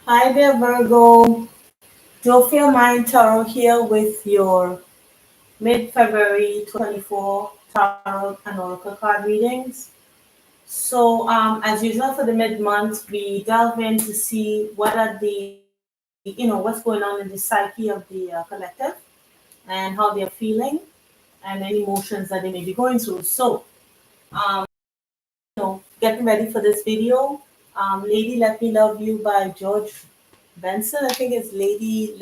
Hi there, Virgo. Your Mind Tarot here with your mid-February 2024 Tarot and Oracle card readings. As usual for the mid-month, we delve in to see what are what's going on in the psyche of the collective and how they're feeling and any emotions that they may be going through. Getting ready for this video. Lady Let Me Love You by George Benson. I think it's Lady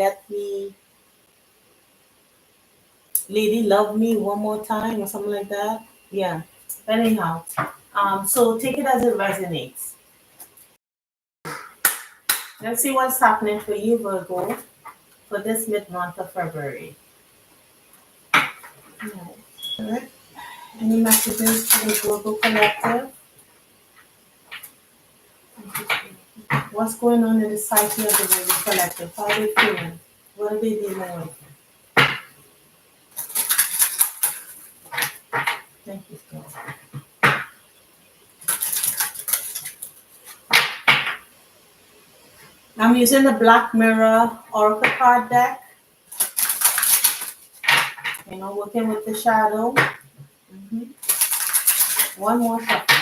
Love Me One More Time or something like that. Yeah. Anyhow, so take it as it resonates. Let's see what's happening for you, Virgo, for this mid-month of February. All right. Any messages for the Virgo collective? What's going on in the psyche of the Virgo collective? How are they feeling? What are they dealing with? Thank you, Scott. I'm using the Black Mirror Oracle card deck. Working with the shadow. One more shuffle.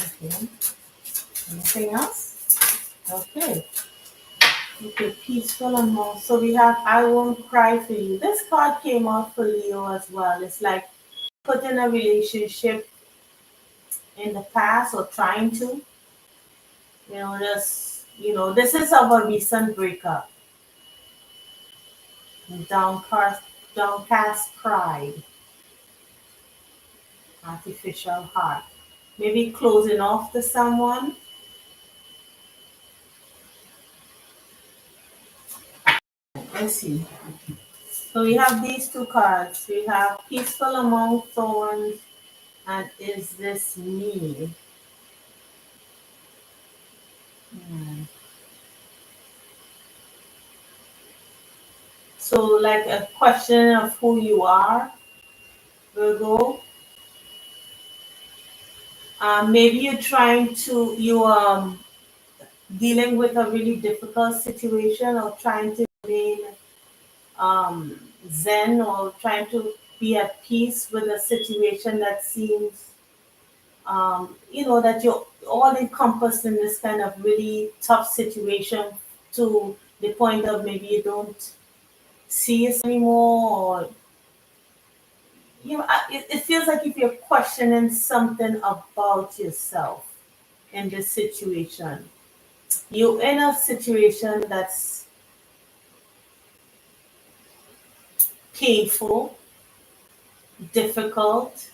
Okay. Anything else? Okay. Okay, peaceful and more. So we have I Won't Cry for You. This card came out for Leo as well. It's like put in a relationship in the past or trying to. This is of a recent breakup. Downcast, downcast pride, artificial heart. Maybe closing off to someone. Let's see. So we have these two cards. We have Peaceful Among Thorns and Is This Me? Hmm. So like a question of who you are, Virgo. Maybe you dealing with a really difficult situation or trying to remain zen or trying to be at peace with a situation that seems that you're all encompassed in this kind of really tough situation to the point of maybe you don't see it anymore, or it feels like if you're questioning something about yourself in this situation. You're in a situation that's painful, difficult,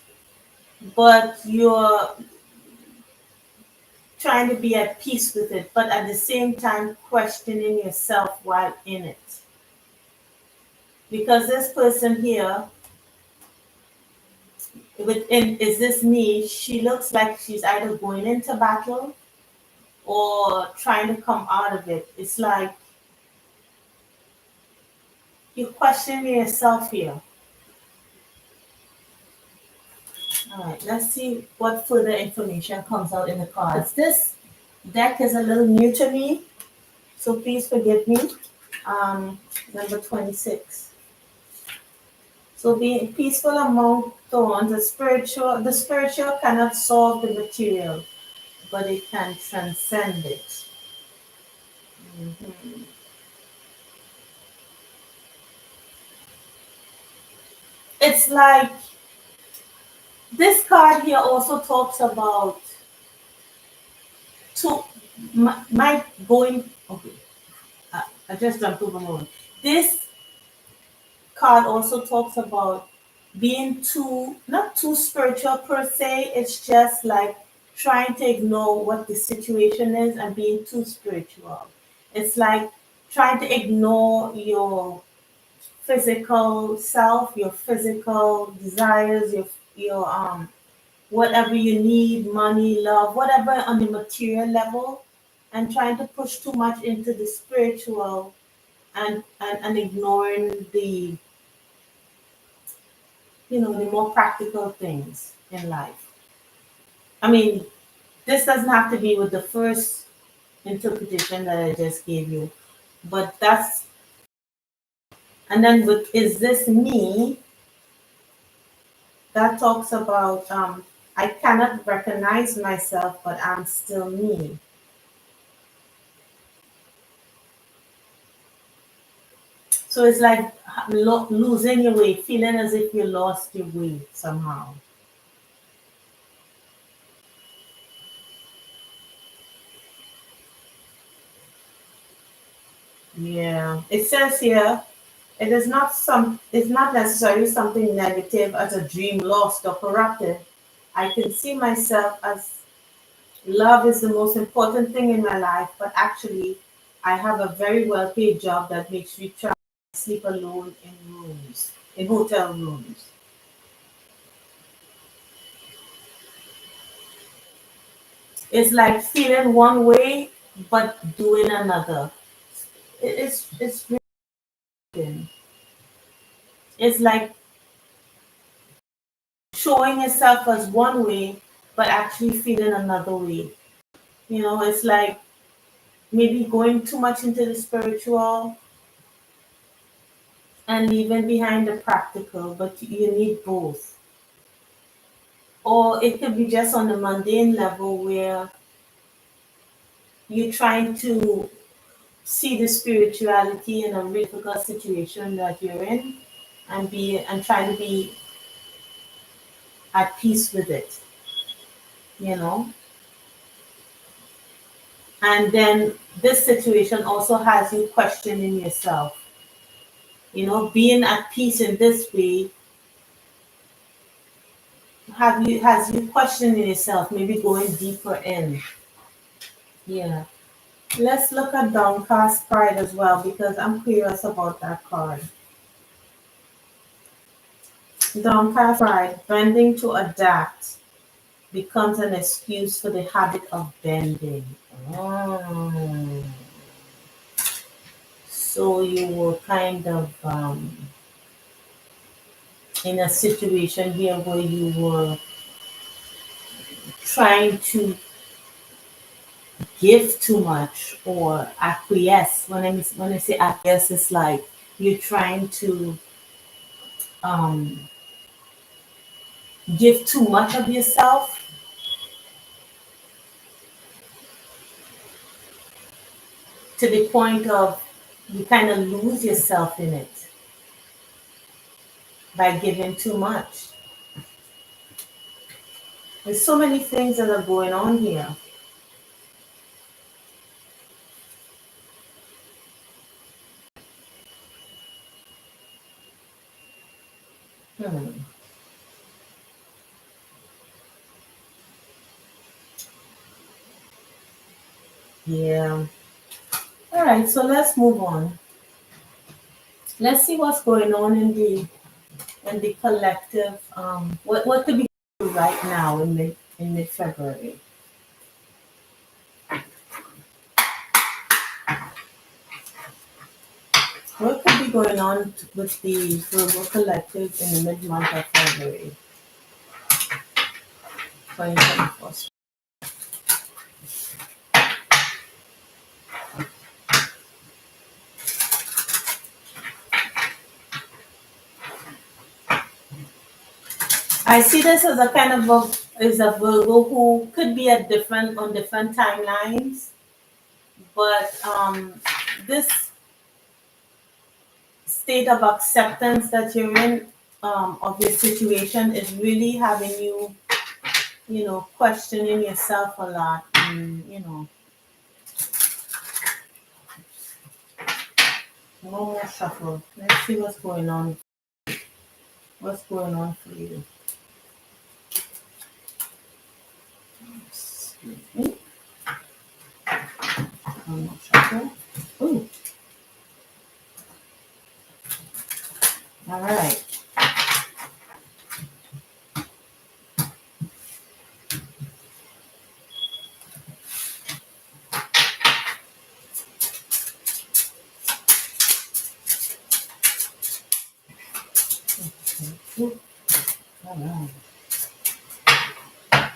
but you're trying to be at peace with it, but at the same time questioning yourself while in it. Because this person here, within Is This Me, she looks like she's either going into battle or trying to come out of it. It's like you're questioning yourself here. All right, let's see what further information comes out in the cards. This deck is a little new to me, so please forgive me. Number 26. So being peaceful among thorns, the spiritual cannot solve the material, but it can transcend it. Mhm. It's like this card here also talks about to my going. Okay, I just jumped over one. This card also talks about being too not too spiritual per se. It's just like trying to ignore what the situation is and being too spiritual. It's like trying to ignore your physical self, your physical desires, your whatever you need, money, love, whatever on the material level, and trying to push too much into the spiritual and ignoring the, the more practical things in life. I mean, this doesn't have to be with the first interpretation that I just gave you, but that's, and then with is this me, that talks about I cannot recognize myself, but I'm still me. So it's like losing your way, feeling as if you lost your way somehow. Yeah. It says here, it's not necessarily something negative as a dream lost or corrupted. I can see myself as love is the most important thing in my life, but actually I have a very well paid job that makes me try to sleep alone in hotel rooms. It's like feeling one way but doing another. It's really, it's like showing yourself as one way but actually feeling another way. It's like maybe going too much into the spiritual and leaving behind the practical, but you need both. Or it could be just on the mundane level where you're trying to see the spirituality in a really difficult situation that you're in and try to be at peace with it, you know. And then this situation also has you questioning yourself. Being at peace in this way has you questioning yourself, maybe going deeper in. Yeah. Let's look at downcast pride as well because I'm curious about that card. Downcast pride, bending to adapt, becomes an excuse for the habit of bending. Oh. So you were kind of in a situation here where you were trying to give too much or acquiesce. When I say acquiesce, it's like you're trying to um, give too much of yourself to the point of you kind of lose yourself in it by giving too much. There's so many things that are going on here. Hmm. Yeah. All right. So let's move on. Let's see what's going on in the collective. What could be right now in mid February? What could be going on with the Virgo collective in the mid month of February 2024? I see this as a kind of a Virgo who could be at different timelines, but this state of acceptance that you're in of your situation is really having you, questioning yourself a lot. And, no more shuffle. Let's see what's going on. What's going on for you? Excuse me. No more shuffle. Ooh. All right. know.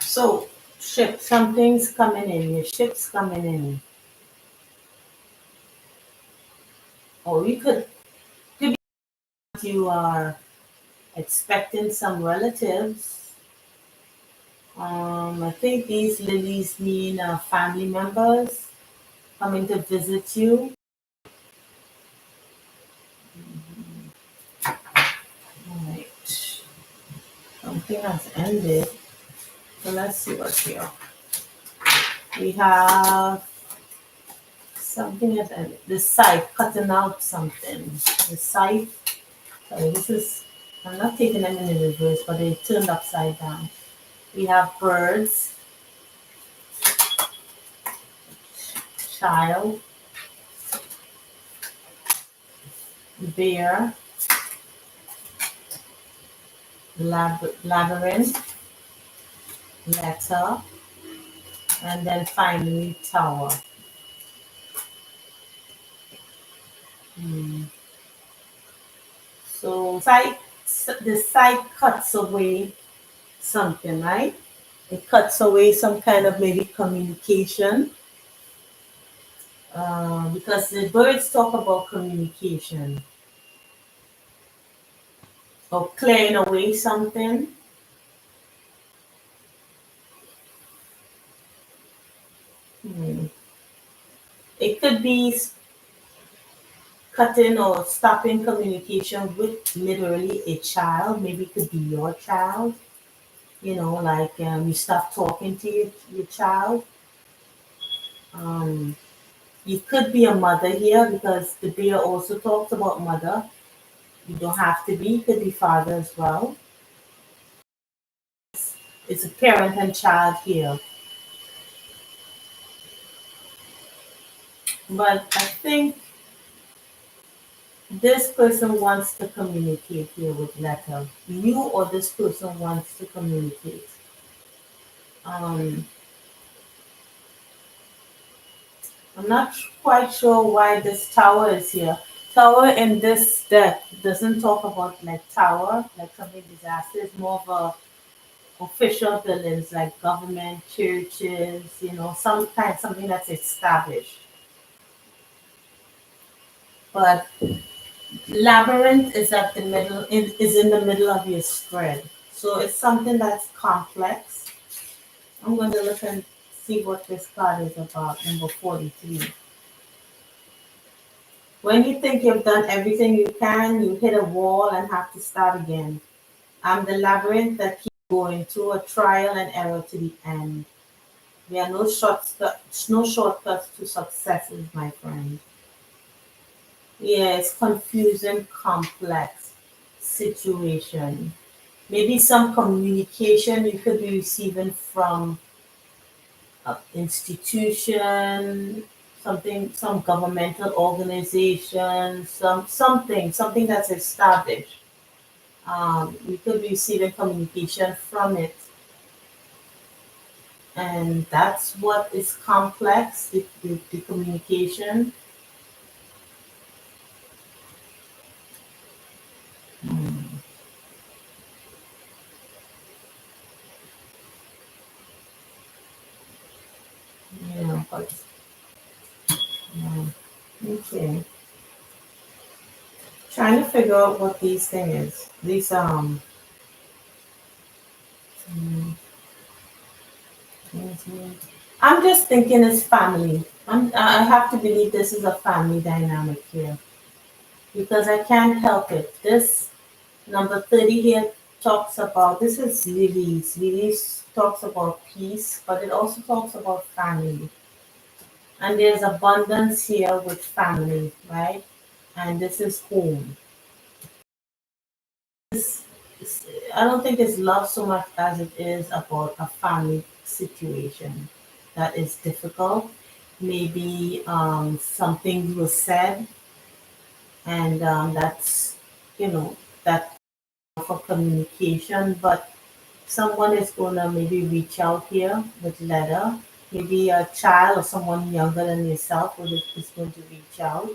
So, ship, something's coming in, your ship's coming in. Or could be you are expecting some relatives. I think these lilies mean family members coming to visit you. Right. Something has ended. So let's see what's here. We have something has ended. The scythe cutting out something. The scythe. Sorry, this is. I'm not taking them in the reverse, but they turned upside down. We have birds, child, bear, labyrinth, letter, and then finally tower. Hmm. So the side cuts away something, right? It cuts away some kind of maybe communication, because the birds talk about communication or clearing away something. Hmm. It could be cutting or stopping communication with literally a child. Maybe it could be your child. Like you stop talking to your child. Um, you could be a mother here because the bear also talks about mother. You don't have to be, you could be father as well. It's a parent and child here. But I think this person wants to communicate here with letter. You or this person wants to communicate. Um, I'm not quite sure why this tower is here. Tower in this deck doesn't talk about like tower, like something disaster. It's more of a official buildings like government, churches, something that's established. But labyrinth is at the middle is in the middle of your spread. So it's something that's complex. I'm going to look and see what this card is about, number 43. When you think you've done everything you can, you hit a wall and have to start again. I'm the labyrinth that keeps going through a trial and error to the end. There are no shortcuts to successes, my friend. Yeah, it's confusing, complex situation. Maybe some communication you could be receiving from an institution, some governmental organization, something that's established. You could be receiving communication from it, and that's what is complex. The communication. Mm, yeah, but yeah. Okay. Trying to figure out what these thing is. These mm, mhm. I'm just thinking it's family. I have to believe this is a family dynamic here because I can't help it. This number 30 here talks about this is Lily's. Lily's talks about peace, but it also talks about family. And there's abundance here with family, right? And this is home. This, I don't think it's love so much as it is about a family situation that is difficult. Maybe something was said, and that's, that for communication, but someone is gonna maybe reach out here with letter. Maybe a child or someone younger than yourself is going to reach out.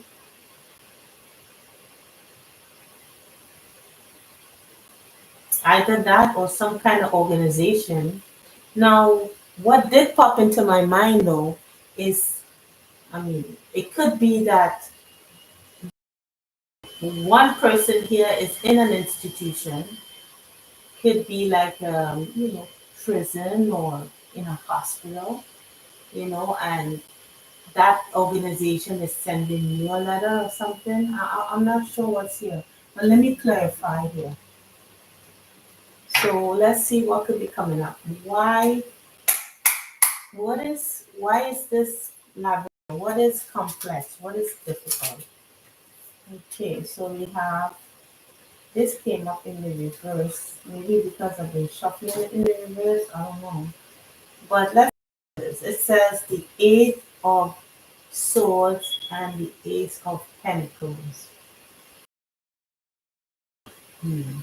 Either that or some kind of organization. Now, what did pop into my mind though is, I mean, it could be that one person here is in an institution, could be like, prison or in a hospital, and that organization is sending you a letter or something. I'm not sure what's here, but let me clarify here. So let's see what could be coming up. Why is this labyrinth? What is complex? What is difficult? Okay, so we have this came up in the reverse, maybe because of the shuffling it in the reverse. I don't know. But let's do this. It says the Eight of Swords and the Ace of Pentacles. Hmm.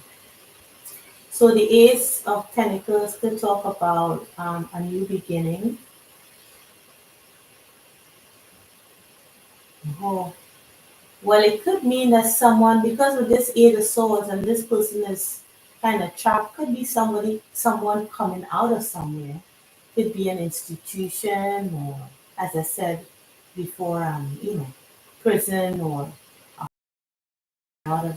So the Ace of Pentacles could talk about a new beginning. Oh, well, it could mean that someone, because of this Eight of Swords and this person is kind of trapped, could be someone coming out of somewhere. Could be an institution or, as I said before, prison or out of,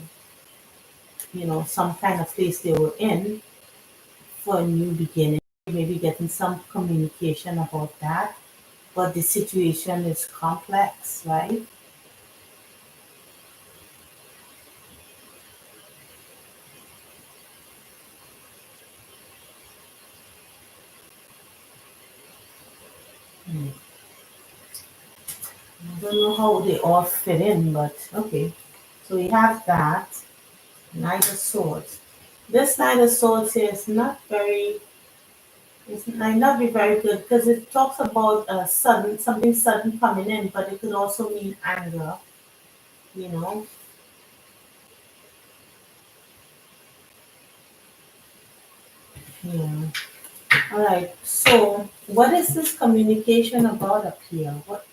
some kind of place they were in for a new beginning. Maybe getting some communication about that. But the situation is complex, right? Hmm. I don't know how they all fit in, but okay. So we have that. Knight of Swords. This Knight of Swords here is not very, it might not be very good because it talks about something sudden coming in, but it could also mean anger, you know. Yeah. All right. So, what is this communication about up here? What?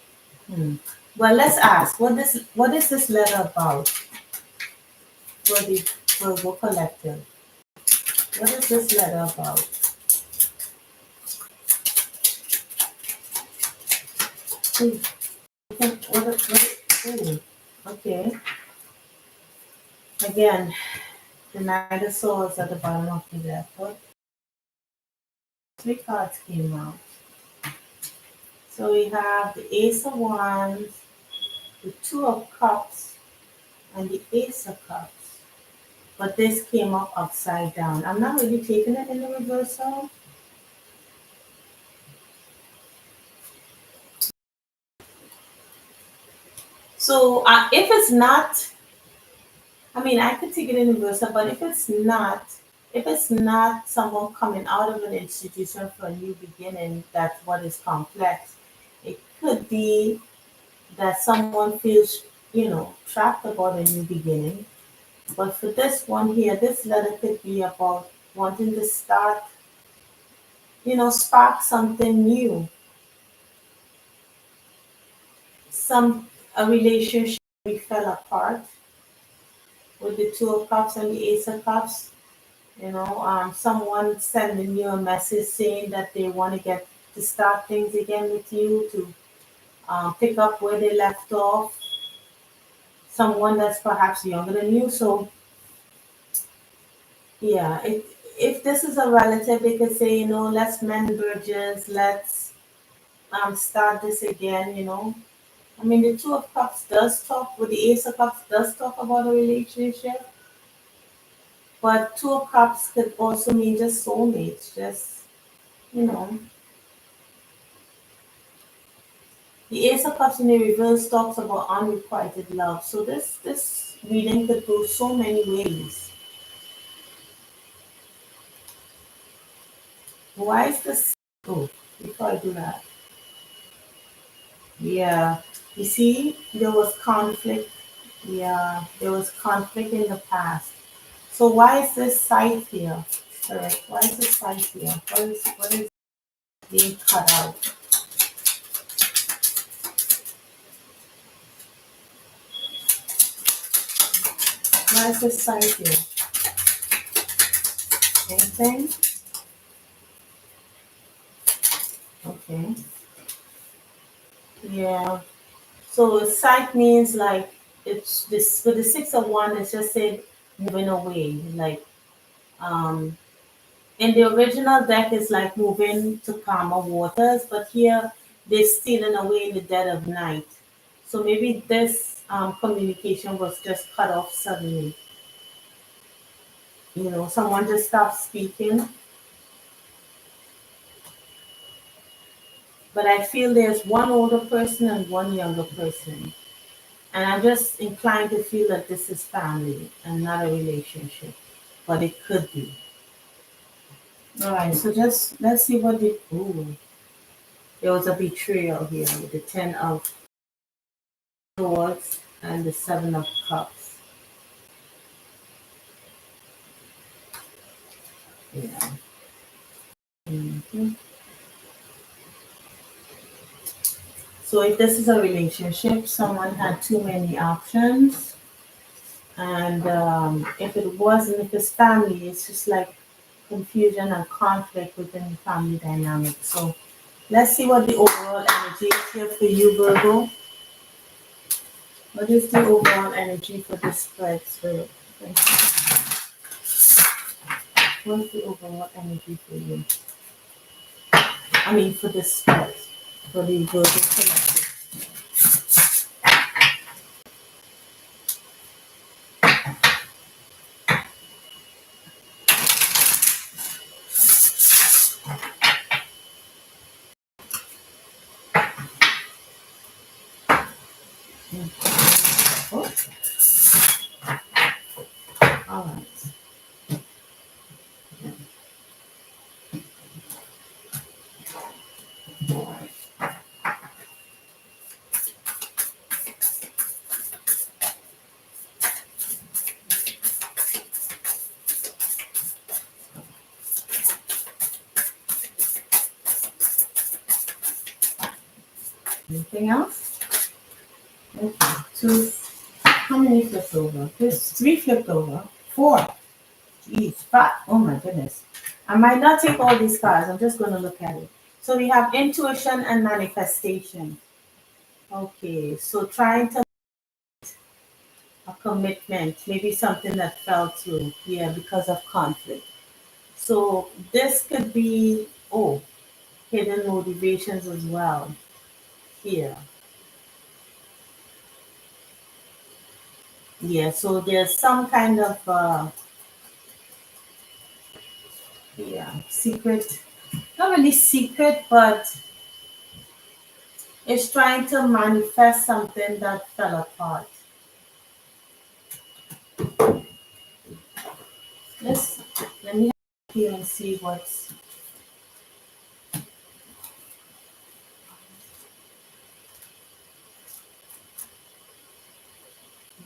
Hmm. Well, let's ask. What is this letter about for the Virgo collective? What is this letter about? Hmm. Ooh, okay. Again, the Knight of Swords at the bottom of the deck. What three cards came out? So we have the Ace of Wands, the Two of Cups, and the Ace of Cups. But this came up upside down. I'm not really taking it in the reversal. So if it's not, I mean, I could take it in reversal, but if it's not someone coming out of an institution for a new beginning, that's what is complex. It could be that someone feels, trapped about a new beginning. But for this one here, this letter could be about wanting to start, spark something new, some a relationship we fell apart with the Two of Cups and the Ace of Cups. Someone sending you a message saying that they want to get to start things again with you, to pick up where they left off. Someone that's perhaps younger than you. So yeah, if this is a relative, they could say, let's mend bridges, let's start this again. I mean, the Two of Cups does talk, with the Ace of Cups does talk about a relationship, but Two of Cups could also mean just soulmates, just, you know. The Ace of Cups in the reverse talks about unrequited love. So this reading could go so many ways. Why is this? Oh, before I do that, yeah, you see, there was conflict. Yeah, there was conflict in the past. So why is this site here? Correct. Why is this site here? What is being cut out? Why is this site here? Anything? Okay. Yeah. So sight means like it's this with the six of one. It's just said moving away. Like um, in the original deck, it's like moving to calmer waters, but here they're stealing away in the dead of night. So maybe this communication was just cut off suddenly. Someone just stopped speaking. But I feel there's one older person and one younger person. And I'm just inclined to feel that this is family and not a relationship. But it could be. All right, so just let's see what the. Ooh, there was a betrayal here with the Ten of Swords and the Seven of Cups. Yeah. Mhm. So if this is a relationship, someone had too many options. And if it wasn't, if it's family, it's just like confusion and conflict within the family dynamic. So let's see what the overall energy is here for you, Virgo. What is the overall energy for this spread, Spirit? What's the overall energy for you? I mean, for this spread, for the Virgo collective. Oh, all right. Anything else? Okay. Two. How many flipped over? There's three flipped over. Four. Jeez. Five. Oh my goodness. I might not take all these cards. I'm just going to look at it. So we have intuition and manifestation. Okay. So trying to a commitment, maybe something that fell through, yeah, because of conflict. So this could be, oh, hidden motivations as well here. Yeah, so there's some kind of, yeah, secret, not really secret, but it's trying to manifest something that fell apart. Let's, let me here and see what's,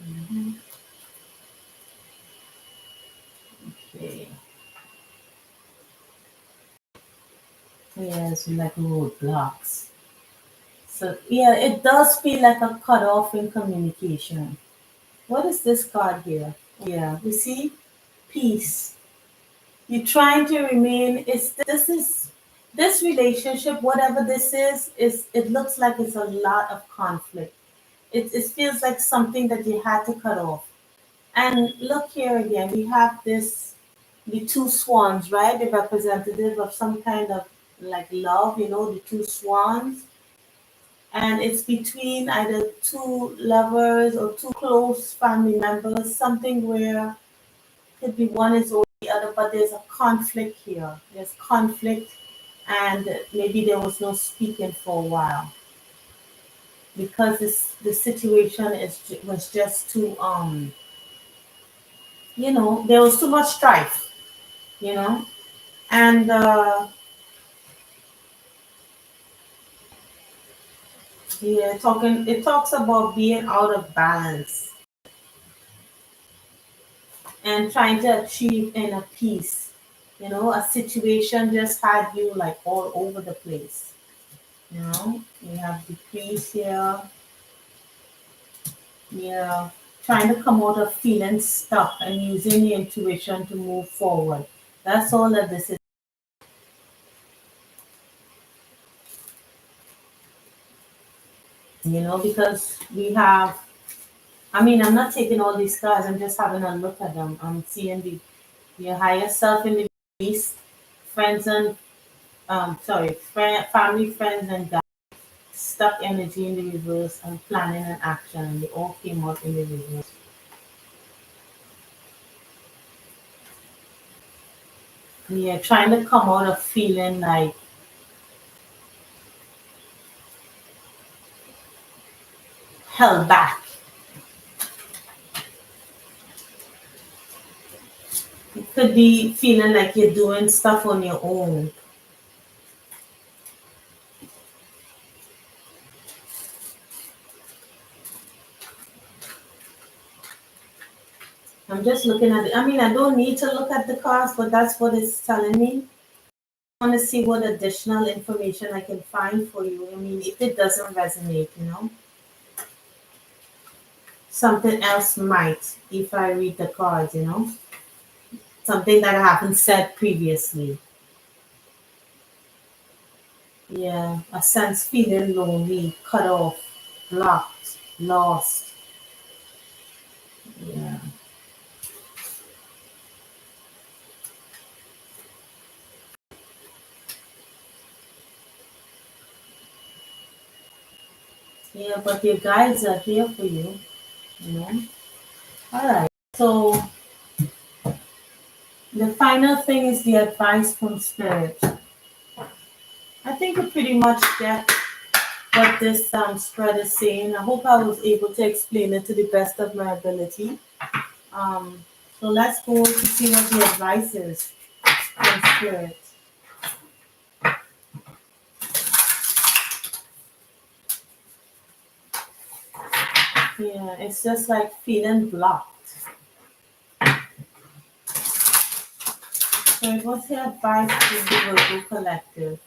mhm, okay. Yeah, it's like roadblocks. So yeah, it does feel like a cutoff in communication. What is this card here? Yeah, you see, peace. You're trying to remain. It's this is this relationship, whatever this is it looks like it's a lot of conflict. It feels like something that you had to cut off. And look here again, we have this the two swans, right? The representative of some kind of like love, the two swans, and it's between either two lovers or two close family members, something where could be one is over the other, but there's a conflict here. There's conflict, and maybe there was no speaking for a while because the situation was just too there was too much strife, you know, and yeah, talking it talks about being out of balance and trying to achieve inner peace. A situation just had you like all over the place. We have the peace here. Yeah. Trying to come out of feeling stuck and using the intuition to move forward. That's all that this is. Because we have, I mean, I'm not taking all these cards, I'm just having a look at them. I'm seeing your higher self in the beast, friends and, family, friends, and God, stuck energy in the reverse, and planning and action, and they all came out in the reverse. Yeah, trying to come out of feeling like held back. It could be feeling like you're doing stuff on your own. I'm just looking at it. I mean, I don't need to look at the cards, but that's what it's telling me. I want to see what additional information I can find for you. I mean, if it doesn't resonate, something else might if I read the cards, something that I haven't said previously. Yeah, a sense feeling lonely, cut off, blocked, lost. Yeah. Yeah, but your guides are here for you, you know. All right. So the final thing is the advice from spirit. I think you pretty much get what this spread is saying. I hope I was able to explain it to the best of my ability. Um, so let's go to see what the advice is from spirit. Yeah, it's just like feeling blocked. So what's the advice to the Virgo collective?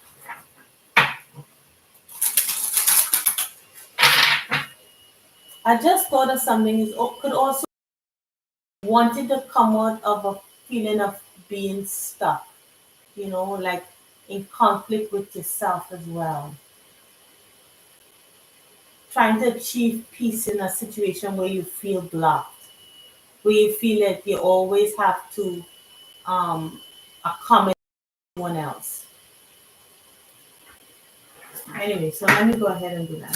I just thought of something is could also wanted to come out of a feeling of being stuck, like in conflict with yourself as well. Trying to achieve peace in a situation where you feel blocked, where you feel like you always have to um, accommodate someone else. Anyway, so let me go ahead and do that.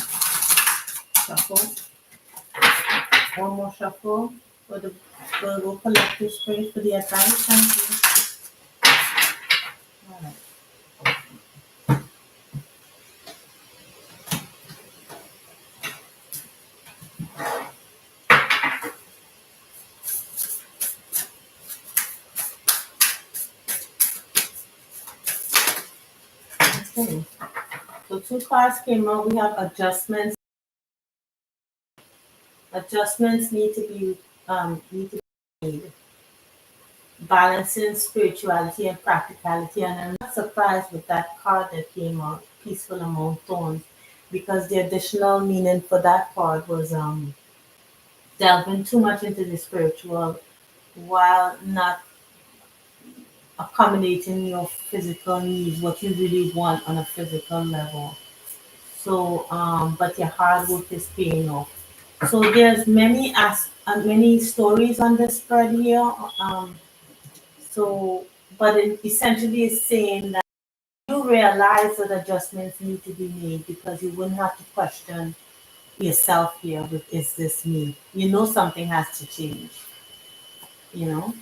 Shuffle. One more shuffle for the Virgo collective spirit for the advice. Thank you. All right. Okay. So two cards came out. We have adjustments. Adjustments need to be made. Balancing spirituality and practicality. And I'm not surprised with that card that came out, Peaceful Among Thorns, because the additional meaning for that card was delving too much into the spiritual while not accommodating your physical needs, what you really want on a physical level. So, but your hard work is paying off. So there's many stories on the spread here. So, but it essentially is saying that you realize that adjustments need to be made because you wouldn't have to question yourself here with is this me? Something has to change, you know?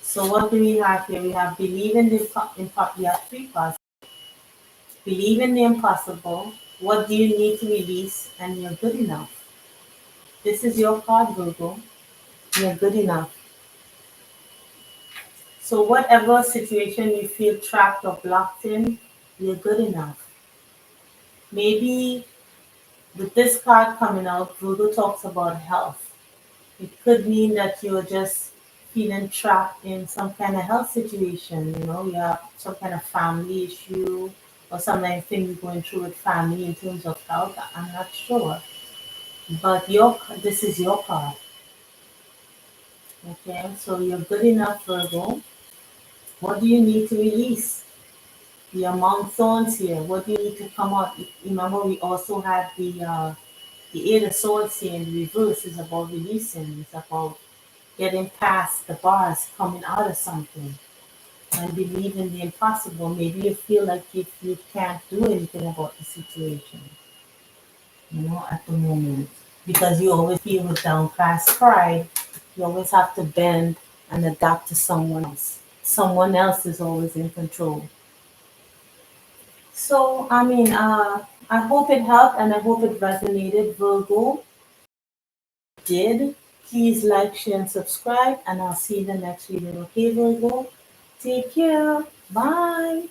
So what do we have here? We have believe in the we have three parts. Believe in the impossible. What do you need to release? And you're good enough. This is your card, Virgo. You're good enough. So whatever situation you feel trapped or blocked in, you're good enough. Maybe with this card coming out, Virgo talks about health. It could mean that you're just feeling trapped in some kind of health situation. You have some kind of family issue or something you're going through with family in terms of health. I'm not sure. But this is your card. Okay, so you're good enough, Virgo. What do you need to release? The among thorns here. What do you need to come out? Remember, we also had the Eight of Swords here in reverse is about releasing. It's about getting past the bars, coming out of something, and believing the impossible. Maybe you feel like if you can't do anything about the situation, at the moment, because you always feel with downcast pride, you always have to bend and adapt to someone else. Someone else is always in control. So, I hope it helped and I hope it resonated, Virgo. Did. Please like, share, and subscribe, and I'll see you in the next video. Okay, Virgo? Take care. Bye.